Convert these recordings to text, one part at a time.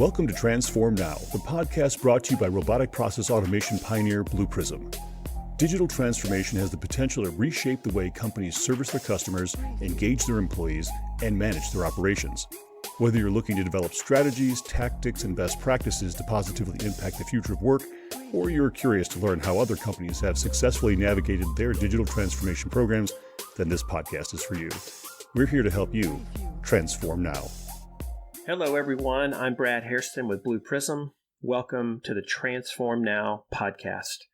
Welcome to Transform Now, the podcast brought to you by robotic process automation pioneer Blue Prism. Digital transformation has the potential to reshape the way companies service their customers, engage their employees, and manage their operations. Whether you're looking to develop strategies, tactics, and best practices to positively impact the future of work, or you're curious to learn how other companies have successfully navigated their digital transformation programs, then this podcast is for you. We're here to help you transform now. Hello, everyone. I'm Brad Hairston with Blue Prism. Welcome to the Transform Now podcast.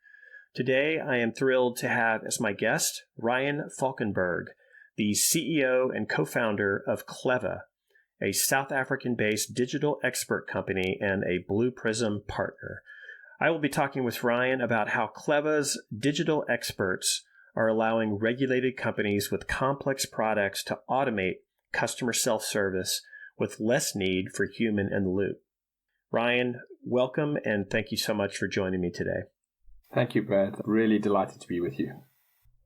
Today, I am thrilled to have as my guest Ryan Falkenberg, the CEO and co-founder of CLEVVA, a South African-based digital expert company and a Blue Prism partner. I will be talking with Ryan about how CLEVVA's digital experts are allowing regulated companies with complex products to automate customer self-service with less need for human in the loop. Ryan, welcome, and thank you so much for joining me today. Thank you, Brad. Really delighted to be with you.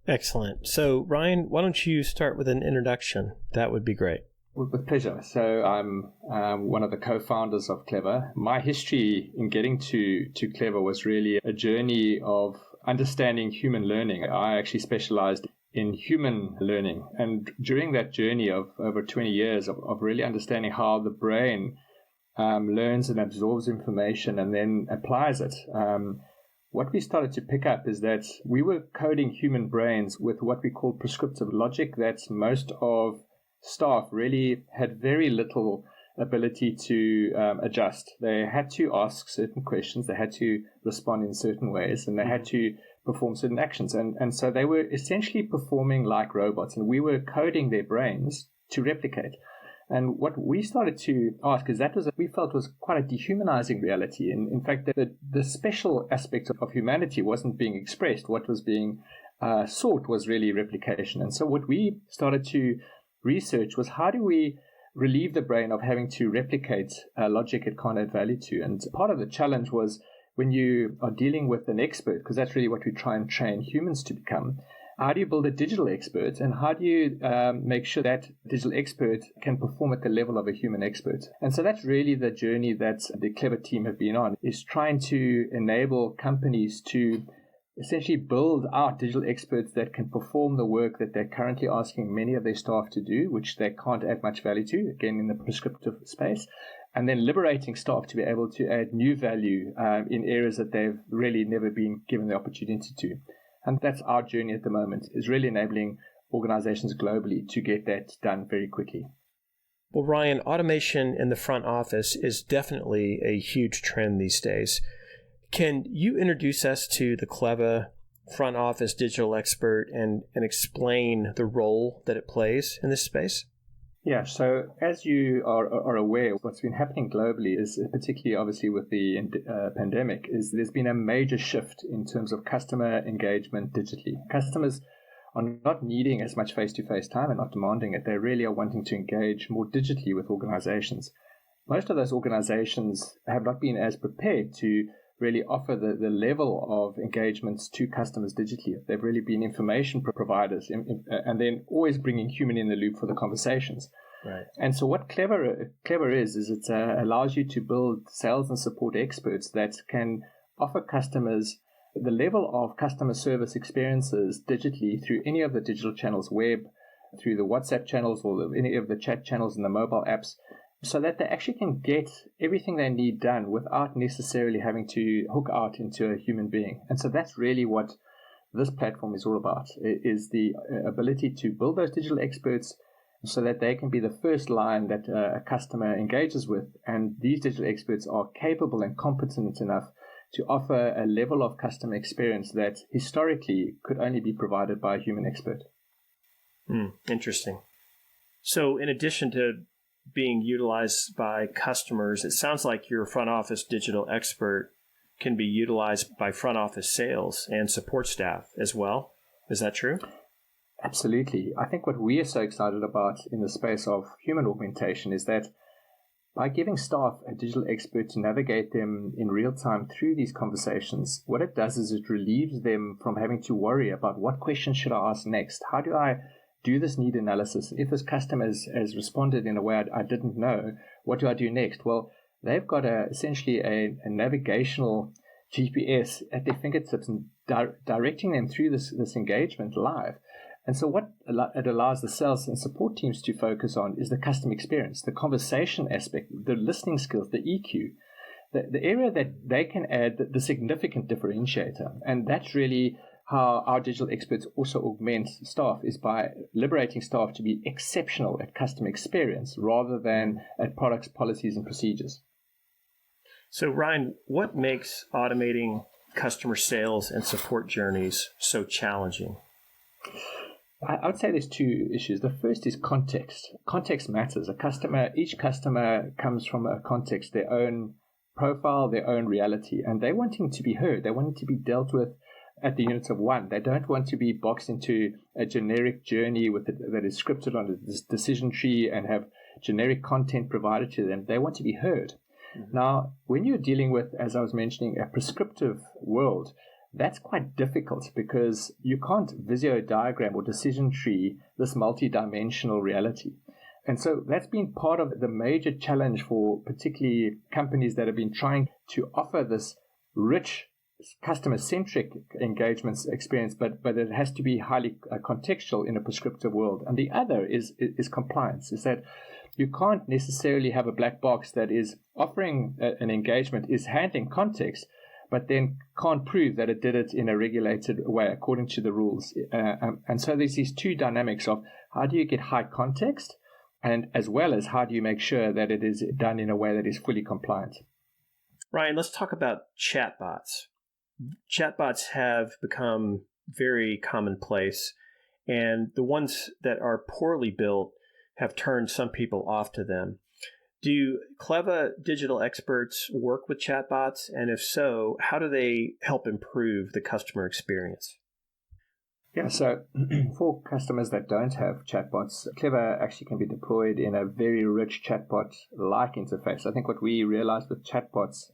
Excellent. So, Ryan, why don't you start with an introduction? That would be great. With pleasure. So I'm one of the co-founders of CLEVVA. My history in getting to CLEVVA was really a journey of understanding human learning. I actually specialized in human learning. And during that journey of over 20 years of really understanding how the brain learns and absorbs information and then applies it, what we started to pick up is that we were coding human brains with what we call prescriptive logic that most of staff really had very little ability to adjust. They had to ask certain questions, they had to respond in certain ways, and they had to perform certain actions. And so they were essentially performing like robots, and we were coding their brains to replicate. And what we started to ask is that we felt was quite a dehumanizing reality. And in fact, the special aspect of humanity wasn't being expressed. What was being sought was really replication. And so what we started to research was, how do we relieve the brain of having to replicate logic it can't add value to? And part of the challenge was, when you are dealing with an expert, because that's really what we try and train humans to become, how do you build a digital expert, and how do you make sure that digital expert can perform at the level of a human expert? And so that's really the journey that the CLEVVA team have been on, is trying to enable companies to essentially build out digital experts that can perform the work that they're currently asking many of their staff to do, which they can't add much value to, again, in the prescriptive space, and then liberating staff to be able to add new value in areas that they've really never been given the opportunity to. And that's our journey at the moment, is really enabling organizations globally to get that done very quickly. Well, Ryan, automation in the front office is definitely a huge trend these days. Can you introduce us to the CLEVVA front office digital expert and explain the role that it plays in this space? Yeah, so as you are aware, what's been happening globally is, particularly obviously with the pandemic, is there's been a major shift in terms of customer engagement digitally. Customers are not needing as much face-to-face time and not demanding it. They really are wanting to engage more digitally with organizations. Most of those organizations have not been as prepared to really offer the level of engagements to customers digitally. They've really been information providers and then always bringing human in the loop for the conversations. Right. And so what CLEVVA is it allows you to build sales and support experts that can offer customers the level of customer service experiences digitally through any of the digital channels, web, through the WhatsApp channels, or any of the chat channels and the mobile apps, so that they actually can get everything they need done without necessarily having to hook out into a human being. And so that's really what this platform is all about, is the ability to build those digital experts so that they can be the first line that a customer engages with. And these digital experts are capable and competent enough to offer a level of customer experience that historically could only be provided by a human expert. Interesting. So in addition to being utilized by customers, it sounds like your front office digital expert can be utilized by front office sales and support staff as well. Is that true? Absolutely. I think what we are so excited about in the space of human augmentation is that by giving staff a digital expert to navigate them in real time through these conversations, what it does is it relieves them from having to worry about, what question should I ask next? How do I do this need analysis? If this customer has responded in a way I didn't know, what do I do next? Well, they've got essentially a navigational GPS at their fingertips and directing them through this engagement live. And so what it allows the sales and support teams to focus on is the customer experience, the conversation aspect, the listening skills, the EQ, the area that they can add the significant differentiator. And that's really how our digital experts also augment staff, is by liberating staff to be exceptional at customer experience rather than at products, policies, and procedures. So, Ryan, what makes automating customer sales and support journeys so challenging? I would say there's two issues. The first is context. Context matters. Each customer comes from a context, their own profile, their own reality, and they wanting to be heard. They want to be dealt with at the unit of one. They don't want to be boxed into a generic journey that is scripted on a decision tree and have generic content provided to them. They want to be heard. Mm-hmm. Now, when you're dealing with, as I was mentioning, a prescriptive world, that's quite difficult because you can't visio diagram or decision tree this multi-dimensional reality. And so that's been part of the major challenge for particularly companies that have been trying to offer this rich customer-centric engagements experience, but it has to be highly contextual in a prescriptive world. And the other is compliance, is that you can't necessarily have a black box that is offering an engagement, is handling context, but then can't prove that it did it in a regulated way according to the rules. And so there's these two dynamics of how do you get high context, and as well as how do you make sure that it is done in a way that is fully compliant. Ryan, let's talk about chatbots. Chatbots have become very commonplace, and the ones that are poorly built have turned some people off to them. Do CLEVVA digital experts work with chatbots? And if so, how do they help improve the customer experience? Yeah, so for customers that don't have chatbots, CLEVVA actually can be deployed in a very rich chatbot-like interface. I think what we realized with chatbots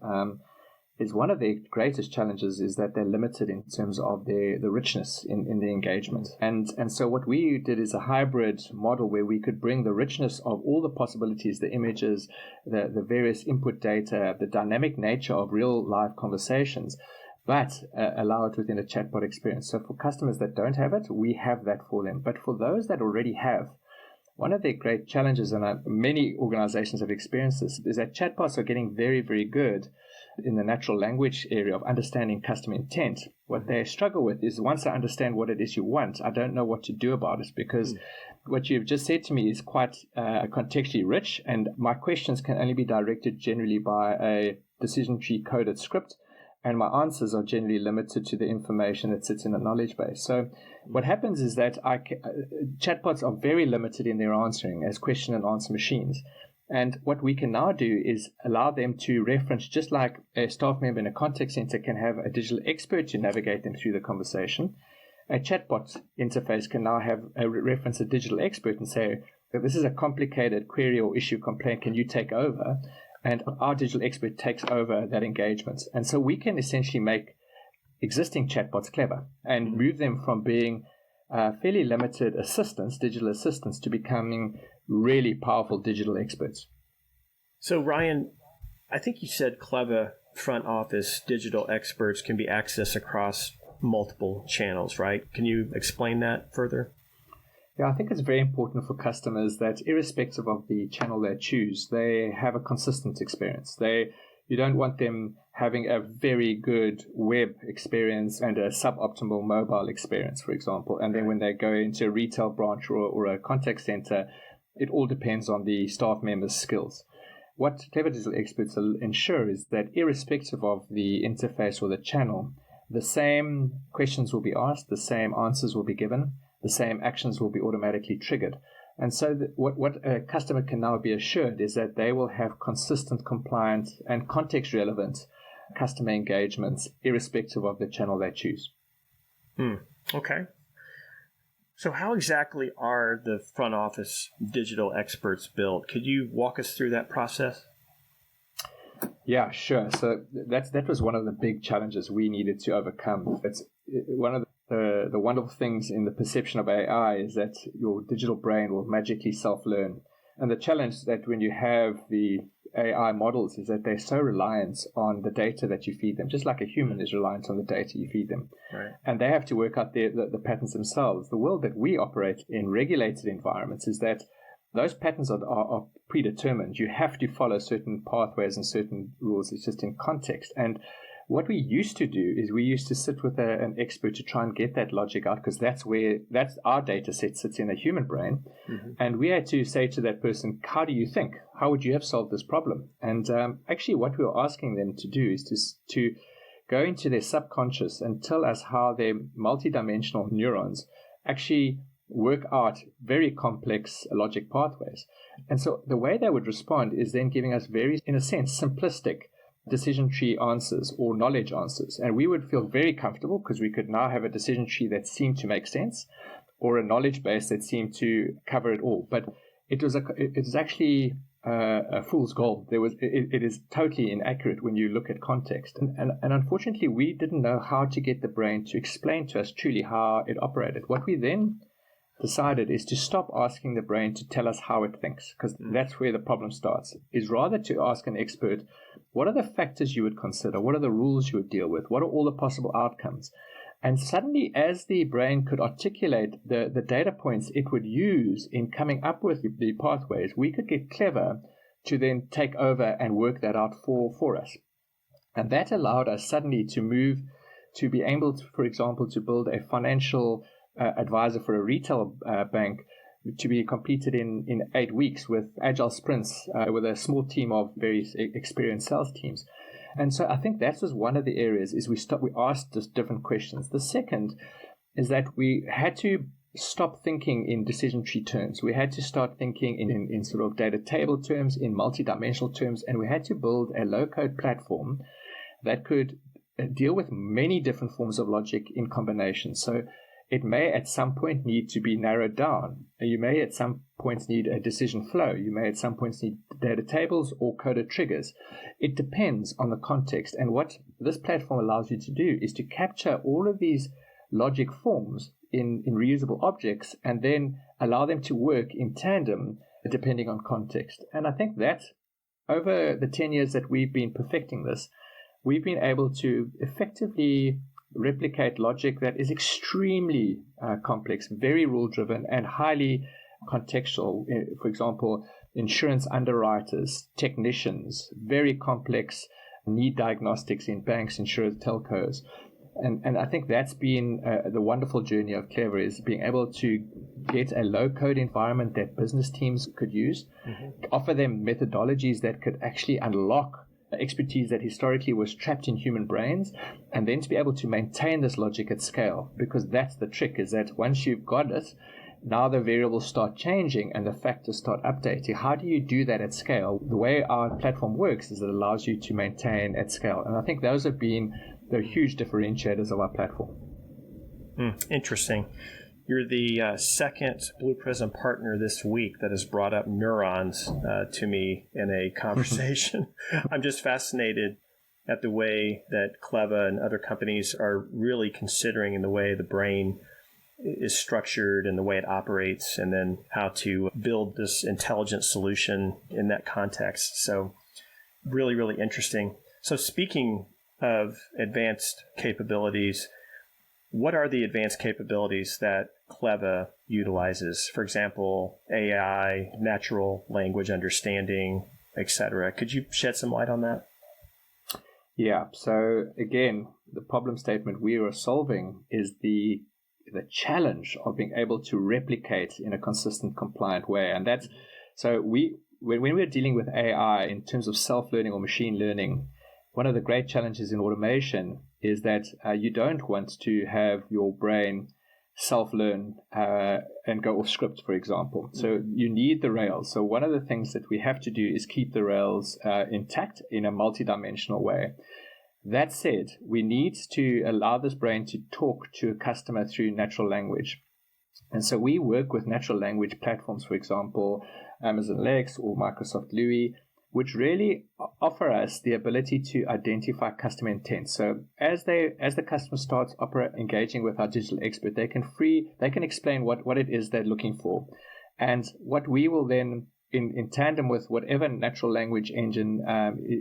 is one of the greatest challenges is that they're limited in terms of the richness in the engagement. And so what we did is a hybrid model where we could bring the richness of all the possibilities, the images, the various input data, the dynamic nature of real live conversations, but allow it within a chatbot experience. So for customers that don't have it, we have that for them. But for those that already have, one of the great challenges, and many organizations have experienced this, is that chatbots are getting very, very good in the natural language area of understanding customer intent. What they struggle with is once I understand what it is you want, I don't know what to do about it, because what you've just said to me is quite contextually rich, and my questions can only be directed generally by a decision tree coded script, and my answers are generally limited to the information that sits in a knowledge base. So what happens is that chatbots are very limited in their answering as question and answer machines. And what we can now do is allow them to reference, just like a staff member in a contact center can have a digital expert to navigate them through the conversation. A chatbot interface can now have reference a digital expert and say, this is a complicated query or issue complaint, can you take over? And our digital expert takes over that engagement. And so we can essentially make existing chatbots clever and move them from being fairly limited assistants, digital assistants, to becoming really powerful digital experts. So, Ryan, I think you said CLEVVA front office digital experts can be accessed across multiple channels, right? Can you explain that further? Yeah, I think it's very important for customers that irrespective of the channel they choose, they have a consistent experience. You don't want them having a very good web experience and a suboptimal mobile experience, for example. And then when they go into a retail branch or a contact center, it all depends on the staff member's skills. What CLEVVA digital experts will ensure is that irrespective of the interface or the channel, the same questions will be asked, the same answers will be given, the same actions will be automatically triggered. And so what a customer can now be assured is that they will have consistent, compliant, and context-relevant customer engagements, irrespective of the channel they choose. Okay. So how exactly are the front office digital experts built? Could you walk us through that process? Yeah, sure. So that was one of the big challenges we needed to overcome. It's one of the wonderful things in the perception of AI is that your digital brain will magically self-learn. And the challenge is that when you have the AI models is that they're so reliant on the data that you feed them, just like a human is reliant on the data you feed them. Right. And they have to work out the patterns themselves. The world that we operate in regulated environments is that those patterns are predetermined. You have to follow certain pathways and certain rules. It's just in context. And what we used to do is we used to sit with an expert to try and get that logic out, because that's our data set sits in a human brain. Mm-hmm. And we had to say to that person, how do you think? How would you have solved this problem? And actually what we were asking them to do is to go into their subconscious and tell us how their multidimensional neurons actually work out very complex logic pathways. And so the way they would respond is then giving us very, in a sense, simplistic decision tree answers or knowledge answers. And we would feel very comfortable because we could now have a decision tree that seemed to make sense, or a knowledge base that seemed to cover it all. But it was actually a fool's gold. It is totally inaccurate when you look at context. And unfortunately, we didn't know how to get the brain to explain to us truly how it operated. What we then decided is to stop asking the brain to tell us how it thinks, because that's where the problem starts, is rather to ask an expert, what are the factors you would consider? What are the rules you would deal with? What are all the possible outcomes? And suddenly, as the brain could articulate the data points it would use in coming up with the pathways, we could get CLEVVA to then take over and work that out for us. And that allowed us suddenly to move to be able to, for example, to build a financial advisor for a retail bank to be completed in 8 weeks with agile sprints with a small team of very experienced sales teams. And so I think that was one of the areas is we asked just different questions. The second is that we had to stop thinking in decision tree terms. We had to start thinking in sort of data table terms, in multidimensional terms, and we had to build a low-code platform that could deal with many different forms of logic in combination. So it may at some point need to be narrowed down. You may at some points need a decision flow. You may at some points need data tables or coded triggers. It depends on the context. And what this platform allows you to do is to capture all of these logic forms in reusable objects and then allow them to work in tandem depending on context. And I think that over the 10 years that we've been perfecting this, we've been able to effectively replicate logic that is extremely complex, very rule-driven, and highly contextual. For example, insurance underwriters, technicians, very complex need diagnostics in banks, insurers, telcos. And I think that's been the wonderful journey of CLEVVA, is being able to get a low-code environment that business teams could use, offer them methodologies that could actually unlock expertise that historically was trapped in human brains, and then to be able to maintain this logic at scale, because that's the trick, is that once you've got it, now the variables start changing and the factors start updating. How do you do that at scale? The way our platform works is it allows you to maintain at scale, and I think those have been the huge differentiators of our platform. Interesting. You're the second Blue Prism partner this week that has brought up neurons to me in a conversation. I'm just fascinated at the way that CLEVVA and other companies are really considering the way the brain is structured and the way it operates, and then how to build this intelligent solution in that context. So really, really interesting. So speaking of advanced capabilities, what are the advanced capabilities that CLEVVA utilizes? For example, AI, natural language understanding, etc. Could you shed some light on that? Yeah. So again, the problem statement we are solving is the challenge of being able to replicate in a consistent, compliant way. And that's so when we're dealing with AI in terms of self-learning or machine learning, one of the great challenges in automation is that you don't want to have your brain self-learn and go off script, for example. So you need the rails. So one of the things that we have to do is keep the rails intact in a multidimensional way. That said, we need to allow this brain to talk to a customer through natural language. And so we work with natural language platforms, for example, Amazon Lex or Microsoft Louis, which really offer us the ability to identify customer intent. So as the customer starts engaging with our digital expert, they can explain what it is they're looking for. And what we will then in tandem with whatever natural language engine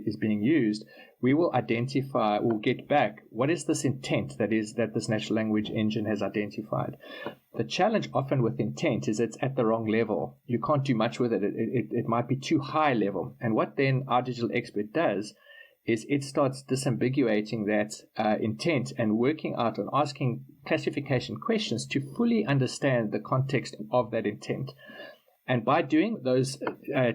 is being used, we will identify or get back what is this intent that this natural language engine has identified. The challenge often with intent is it's at the wrong level. You can't do much with it. It might be too high level. And what then our digital expert does is it starts disambiguating that intent and working out and asking classification questions to fully understand the context of that intent. And by doing those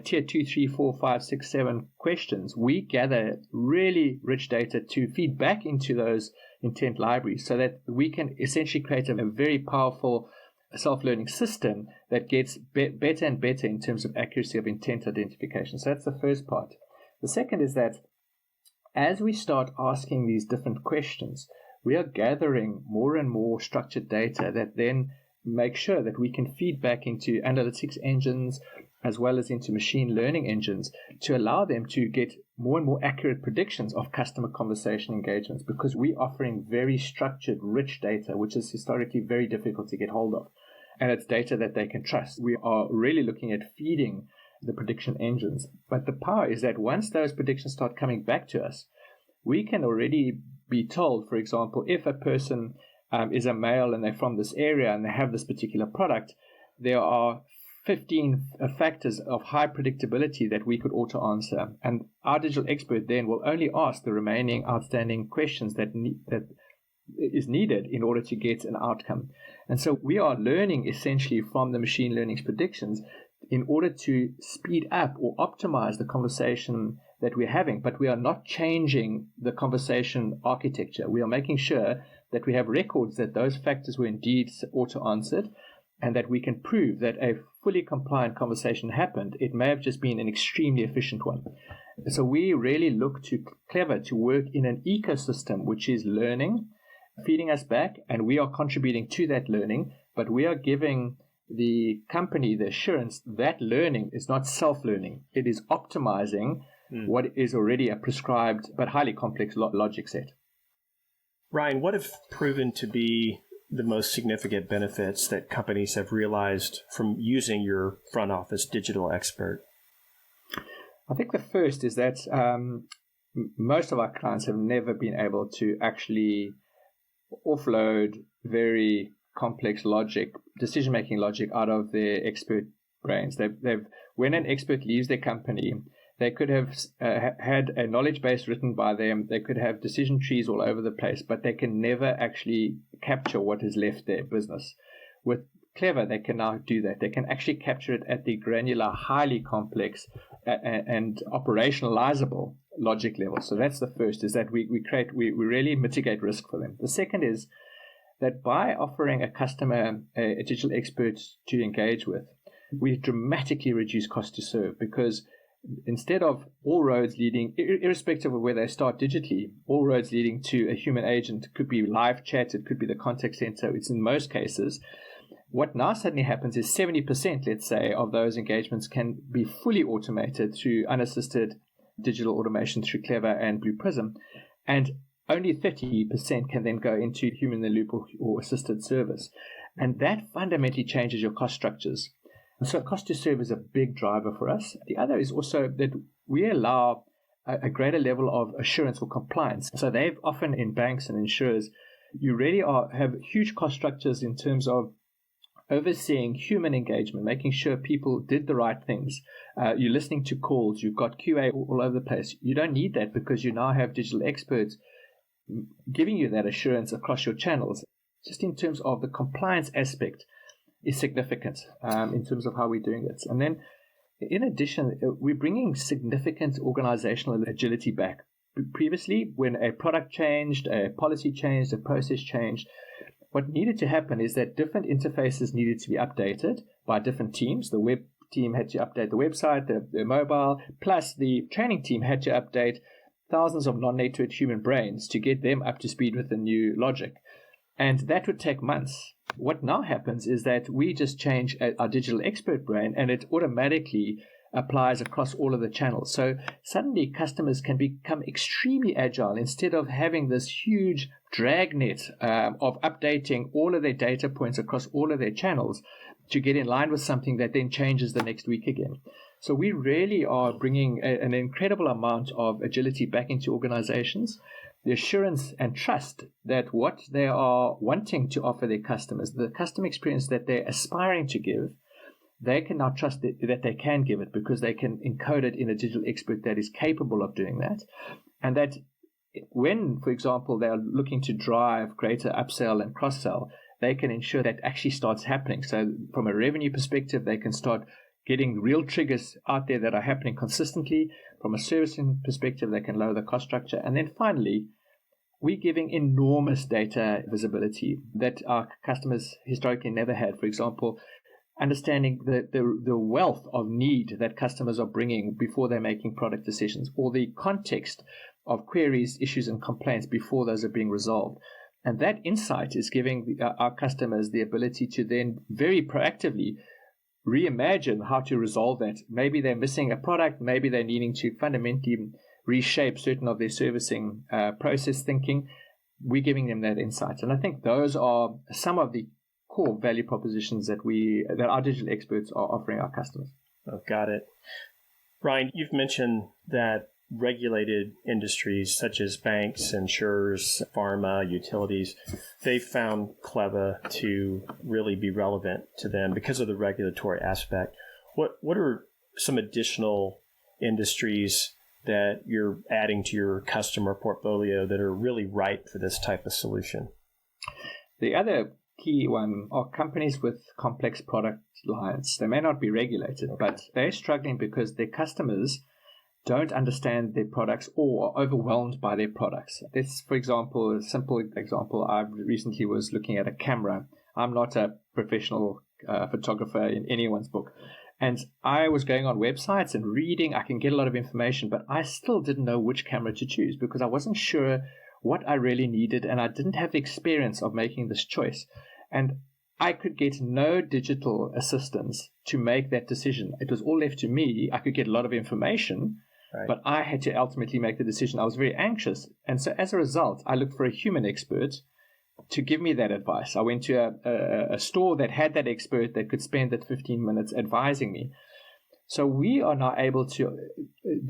tier 2, 3, 4, 5, 6, 7 questions, we gather really rich data to feed back into those intent libraries so that we can essentially create a very powerful self-learning system that gets better and better in terms of accuracy of intent identification. So that's the first part. The second is that as we start asking these different questions, we are gathering more and more structured data that then make sure that we can feed back into analytics engines as well as into machine learning engines to allow them to get more and more accurate predictions of customer conversation engagements, because we're offering very structured, rich data, which is historically very difficult to get hold of. And it's data that they can trust. We are really looking at feeding the prediction engines. But the power is that once those predictions start coming back to us, we can already be told, for example, if a person is a male and they're from this area and they have this particular product, there are 15 factors of high predictability that we could auto-answer. And our digital expert then will only ask the remaining outstanding questions that is needed in order to get an outcome. And so we are learning essentially from the machine learning's predictions in order to speed up or optimize the conversation that we're having, but we are not changing the conversation architecture. We are making sure that we have records that those factors were indeed auto-answered and that we can prove that a fully compliant conversation happened. It may have just been an extremely efficient one. So we really look to CLEVVA to work in an ecosystem which is learning, feeding us back, and we are contributing to that learning, but we are giving the company the assurance that learning is not self-learning. It is optimizing what is already a prescribed but highly complex logic set. Ryan, what have proven to be the most significant benefits that companies have realized from using your front office digital expert? I think the first is that most of our clients have never been able to actually offload very complex logic, decision-making logic out of their expert brains. When an expert leaves their company, they could have had a knowledge base written by them. They could have decision trees all over the place, but they can never actually capture what is left their business. With CLEVVA, they can now do that. They can actually capture it at the granular, highly complex and operationalizable logic level. So that's the first, is that we really mitigate risk for them. The second is that by offering a customer a digital expert to engage with, we dramatically reduce cost to serve, because instead of all roads leading, irrespective of where they start digitally, all roads leading to a human agent, it could be live chat, it could be the contact center, it's in most cases. What now suddenly happens is 70%, let's say, of those engagements can be fully automated through unassisted digital automation through CLEVVA and Blue Prism, and only 30% can then go into human in the loop or assisted service. And that fundamentally changes your cost structures. And so cost to serve is a big driver for us. The other is also that we allow a greater level of assurance for compliance. So they've often in banks and insurers, you really have huge cost structures in terms of overseeing human engagement, making sure people did the right things. You're listening to calls, you've got QA all over the place. You don't need that because you now have digital experts giving you that assurance across your channels. Just in terms of the compliance aspect is significant in terms of how we're doing it. And then in addition, we're bringing significant organizational agility back. Previously, when a product changed, a policy changed, a process changed, what needed to happen is that different interfaces needed to be updated by different teams. The web team had to update the website, the mobile, plus the training team had to update thousands of non-native human brains to get them up to speed with the new logic. And that would take months. What now happens is that we just change our digital expert brain and it automatically applies across all of the channels. So suddenly customers can become extremely agile instead of having this huge dragnet of updating all of their data points across all of their channels to get in line with something that then changes the next week again. So we really are bringing an incredible amount of agility back into organizations, the assurance and trust that what they are wanting to offer their customers, the customer experience that they're aspiring to give, they can now trust that they can give it because they can encode it in a digital expert that is capable of doing that. And that when, for example, they are looking to drive greater upsell and cross-sell, they can ensure that actually starts happening. So from a revenue perspective, they can start getting real triggers out there that are happening consistently. From a servicing perspective, they can lower the cost structure. And then finally, we're giving enormous data visibility that our customers historically never had. For example, understanding the wealth of need that customers are bringing before they're making product decisions, or the context of queries, issues, and complaints before those are being resolved. And that insight is giving our customers the ability to then very proactively reimagine how to resolve that. Maybe they're missing a product, maybe they're needing to fundamentally reshape certain of their servicing process thinking. We're giving them that insight. And I think those are some of the core value propositions that our digital experts are offering our customers. Oh, got it. Ryan, you've mentioned that regulated industries such as banks, insurers, pharma, utilities, they've found CLEVVA to really be relevant to them because of the regulatory aspect. What are some additional industries that you're adding to your customer portfolio that are really ripe for this type of solution? The other key one are companies with complex product lines. They may not be regulated, but they're struggling because their customers don't understand their products or are overwhelmed by their products. This, for example, a simple example, I recently was looking at a camera. I'm not a professional photographer in anyone's book. And I was going on websites and reading. I can get a lot of information, but I still didn't know which camera to choose because I wasn't sure what I really needed, and I didn't have the experience of making this choice. And I could get no digital assistance to make that decision. It was all left to me. I could get a lot of information, right, but I had to ultimately make the decision. I was very anxious. And so as a result, I looked for a human expert to give me that advice. I went to a store that had that expert that could spend that 15 minutes advising me. So we are now able to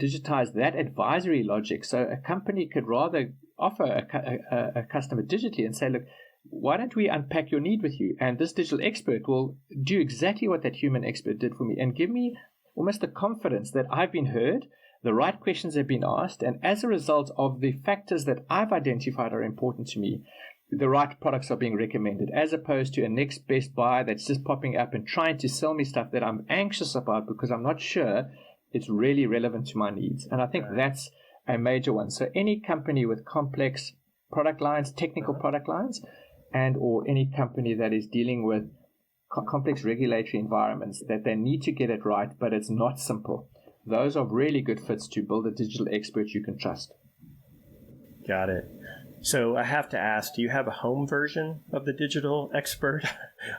digitize that advisory logic. So a company could rather offer a customer digitally and say, look, why don't we unpack your need with you? And this digital expert will do exactly what that human expert did for me and give me almost the confidence that I've been heard, the right questions have been asked, and as a result of the factors that I've identified are important to me, the right products are being recommended, as opposed to a next best buy that's just popping up and trying to sell me stuff that I'm anxious about because I'm not sure it's really relevant to my needs. And I think that's a major one. So any company with complex product lines, technical product lines, and or any company that is dealing with complex regulatory environments that they need to get it right, but it's not simple. Those are really good fits to build a digital expert you can trust. Got it. So I have to ask, do you have a home version of the digital expert?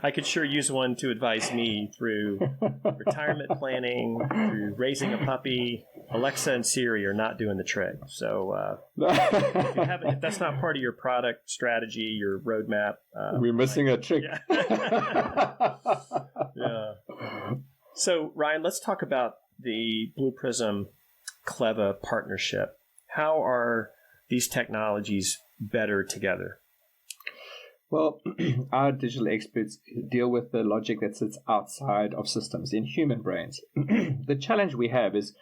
I could sure use one to advise me through retirement planning, through raising a puppy. Alexa and Siri are not doing the trick. So if that's not part of your product strategy, your roadmap. We're missing a trick. Yeah. Yeah. So Ryan, let's talk about the Blue Prism CLEVVA partnership. How are these technologies better together? Well, our digital experts deal with the logic that sits outside of systems in human brains. The challenge we have is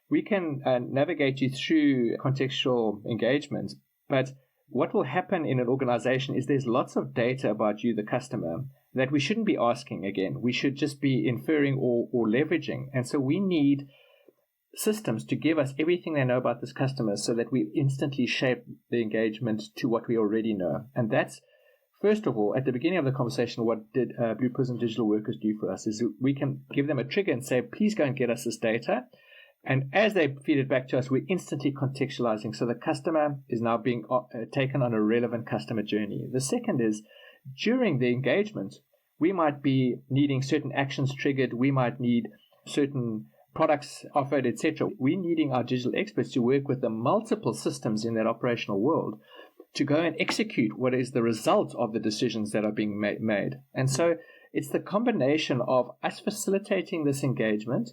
we can navigate you through contextual engagement, but what will happen in an organization is there's lots of data about you, the customer, that we shouldn't be asking again. We should just be inferring or leveraging. And so we need systems to give us everything they know about this customer so that we instantly shape the engagement to what we already know. And that's, first of all, at the beginning of the conversation, what did Blue Prism Digital Workers do for us is we can give them a trigger and say, please go and get us this data. And as they feed it back to us, we're instantly contextualizing. So the customer is now being taken on a relevant customer journey. The second is, during the engagement, we might be needing certain actions triggered. We might need certain products offered, etc. We're needing our digital experts to work with the multiple systems in that operational world to go and execute what is the result of the decisions that are being made. And so it's the combination of us facilitating this engagement,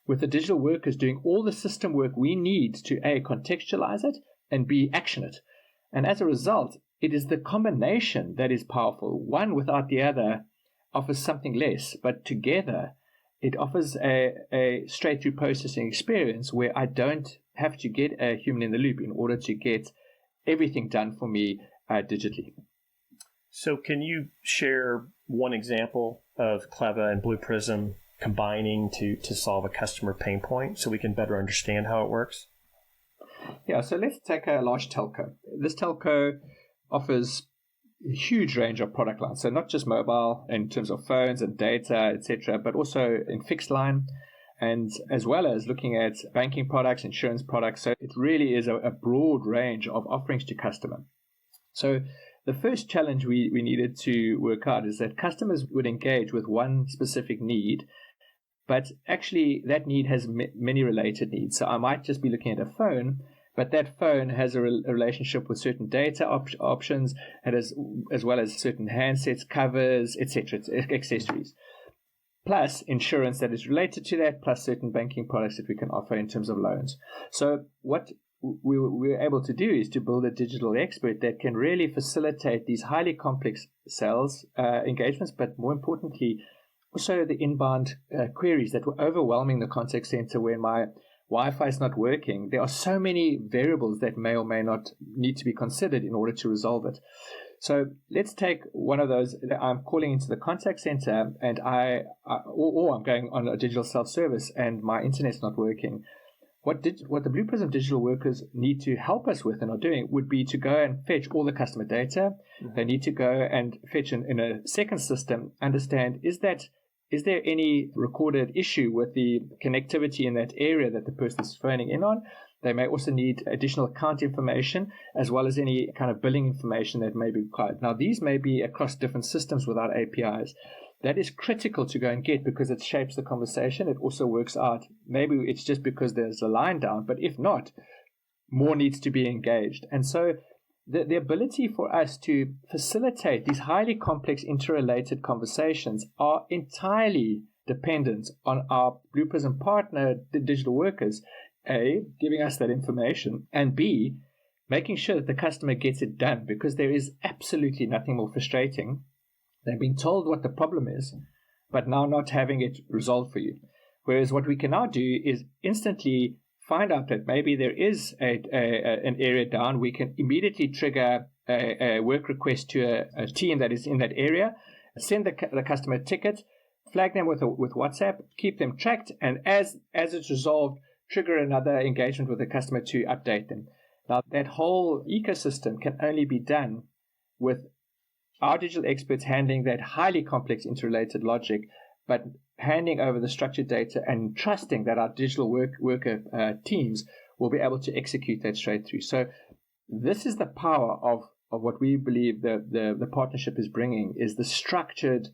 with the digital workers doing all the system work we need to A, contextualize it, and B, action it. And as a result, it is the combination that is powerful. One without the other offers something less, but together it offers a straight-through processing experience where I don't have to get a human in the loop in order to get everything done for me digitally. So can you share one example of CLEVVA and Blue Prism combining to solve a customer pain point so we can better understand how it works? Yeah, so let's take a large telco. This telco offers a huge range of product lines. So not just mobile in terms of phones and data, etc., but also in fixed line, and as well as looking at banking products, insurance products. So it really is a broad range of offerings to customer. So the first challenge we needed to work out is that customers would engage with one specific need, but actually that need has many related needs. So I might just be looking at a phone, but that phone has a relationship with certain data options, and as well as certain handsets, covers, etc., accessories. Plus insurance that is related to that, plus certain banking products that we can offer in terms of loans. So what we were able to do is to build a digital expert that can really facilitate these highly complex sales engagements, but more importantly, also the inbound queries that were overwhelming the contact center where my Wi-Fi is not working. There are so many variables that may or may not need to be considered in order to resolve it. So let's take one of those. I'm calling into the contact center and or I'm going on a digital self-service and my internet's not working. What the Blue Prism digital workers need to help us with and are doing would be to go and fetch all the customer data. Mm-hmm. They need to go and fetch in a second system, understand is there any recorded issue with the connectivity in that area that the person is phoning in on. They may also need additional account information as well as any kind of billing information that may be required. Now, these may be across different systems without APIs. That is critical to go and get because it shapes the conversation. It also works out. Maybe it's just because there's a line down, but if not, more needs to be engaged. And so the ability for us to facilitate these highly complex interrelated conversations are entirely dependent on our Blue Prism partner, the digital workers, A, giving us that information, and B, making sure that the customer gets it done, because there is absolutely nothing more frustrating than being told what the problem is, but now not having it resolved for you. Whereas what we can now do is instantly find out that maybe there is an area down. We can immediately trigger a work request to a team that is in that area, send the customer a ticket, flag them with WhatsApp, keep them tracked, and as it's resolved, trigger another engagement with the customer to update them. Now, that whole ecosystem can only be done with our digital experts handling that highly complex interrelated logic, but handing over the structured data and trusting that our digital worker teams will be able to execute that straight through. So this is the power of what we believe the partnership is bringing, is the structured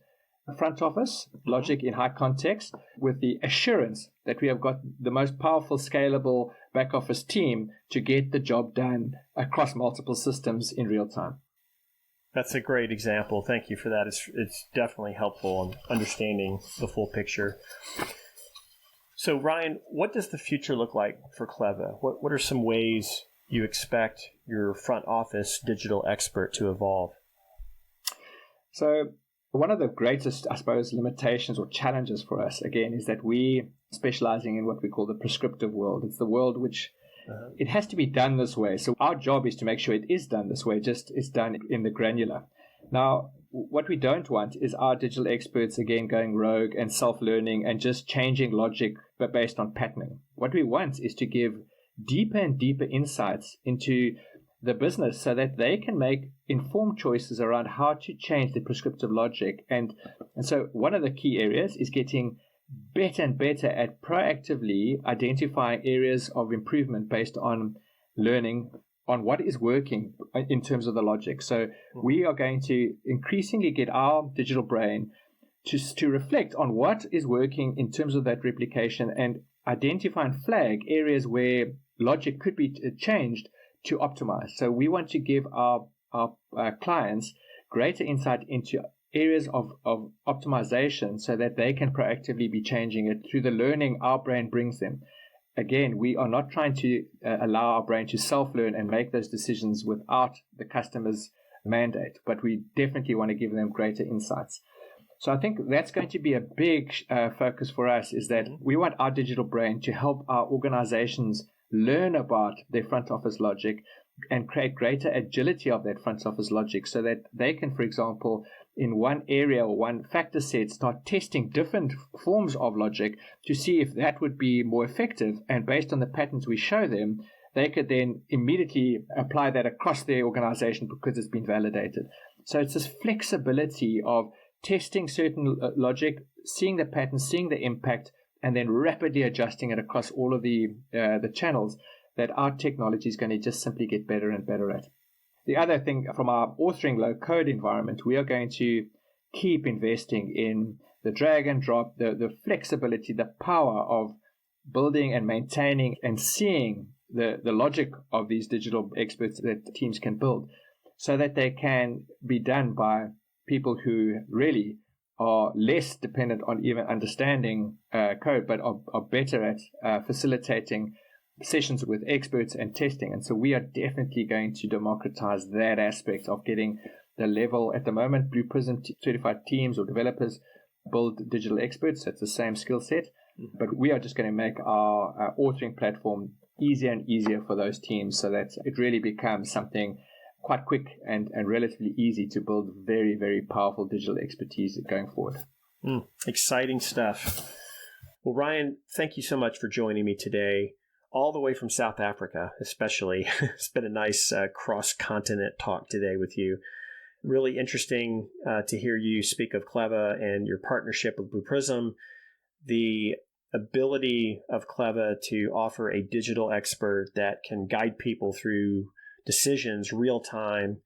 front office logic in high context with the assurance that we have got the most powerful, scalable back office team to get the job done across multiple systems in real time. That's a great example. Thank you for that. It's definitely helpful in understanding the full picture. So, Ryan, what does the future look like for CLEVVA? What are some ways you expect your front office digital expert to evolve? So, one of the greatest, I suppose, limitations or challenges for us, again, is that we specializing in what we call the prescriptive world. It's the world which it has to be done this way. So our job is to make sure it is done this way, just it's done in the granular. Now, what we don't want is our digital experts, again, going rogue and self-learning and just changing logic but based on patterning. What we want is to give deeper and deeper insights into the business so that they can make informed choices around how to change the prescriptive logic. And so one of the key areas is getting better and better at proactively identifying areas of improvement based on learning on what is working in terms of the logic. So we are going to increasingly get our digital brain to reflect on what is working in terms of that replication and identify and flag areas where logic could be changed to optimize. So we want to give our clients greater insight into areas of optimization so that they can proactively be changing it through the learning our brain brings them. Again, we are not trying to allow our brain to self-learn and make those decisions without the customer's mandate, but we definitely want to give them greater insights. So I think that's going to be a big focus for us, is that we want our digital brain to help our organizations learn about their front office logic and create greater agility of that front office logic so that they can, for example, in one area or one factor set, start testing different forms of logic to see if that would be more effective. And based on the patterns we show them, they could then immediately apply that across their organization because it's been validated. So it's this flexibility of testing certain logic, seeing the pattern, seeing the impact, and then rapidly adjusting it across all of the channels that our technology is going to just simply get better and better at. The other thing, from our authoring low-code environment, we are going to keep investing in the drag and drop, the flexibility, the power of building and maintaining and seeing the logic of these digital experts that teams can build so that they can be done by people who really are less dependent on even understanding code, but are better at facilitating sessions with experts and testing. And so we are definitely going to democratize that aspect of getting the level. At the moment, Blue Prism certified teams or developers build digital experts. So it's the same skill set, but we are just going to make our authoring platform easier and easier for those teams so that it really becomes something quite quick and relatively easy to build very, very powerful digital expertise going forward. Exciting stuff. Well, Ryan, thank you so much for joining me today, all the way from South Africa, especially. It's been a nice cross-continent talk today with you. Really interesting to hear you speak of CLEVVA and your partnership with Blue Prism, the ability of CLEVVA to offer a digital expert that can guide people through decisions real time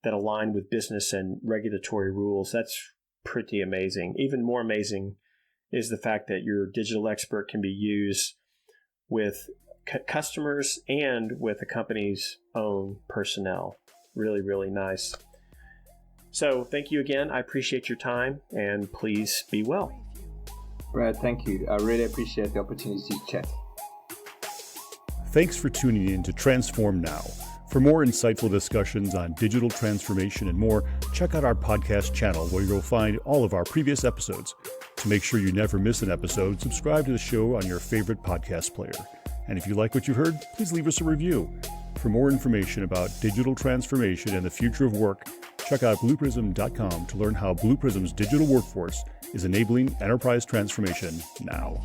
that align with business and regulatory rules. That's pretty amazing. Even more amazing is the fact that your digital expert can be used with customers and with a company's own personnel. Really, really nice. So thank you again. I appreciate your time, and please be well. Brad, thank you. I really appreciate the opportunity to chat. Thanks for tuning in to Transform Now. For more insightful discussions on digital transformation and more, check out our podcast channel where you'll find all of our previous episodes. To make sure you never miss an episode, subscribe to the show on your favorite podcast player. And if you like what you heard, please leave us a review. For more information about digital transformation and the future of work, check out blueprism.com to learn how Blue Prism's digital workforce is enabling enterprise transformation now.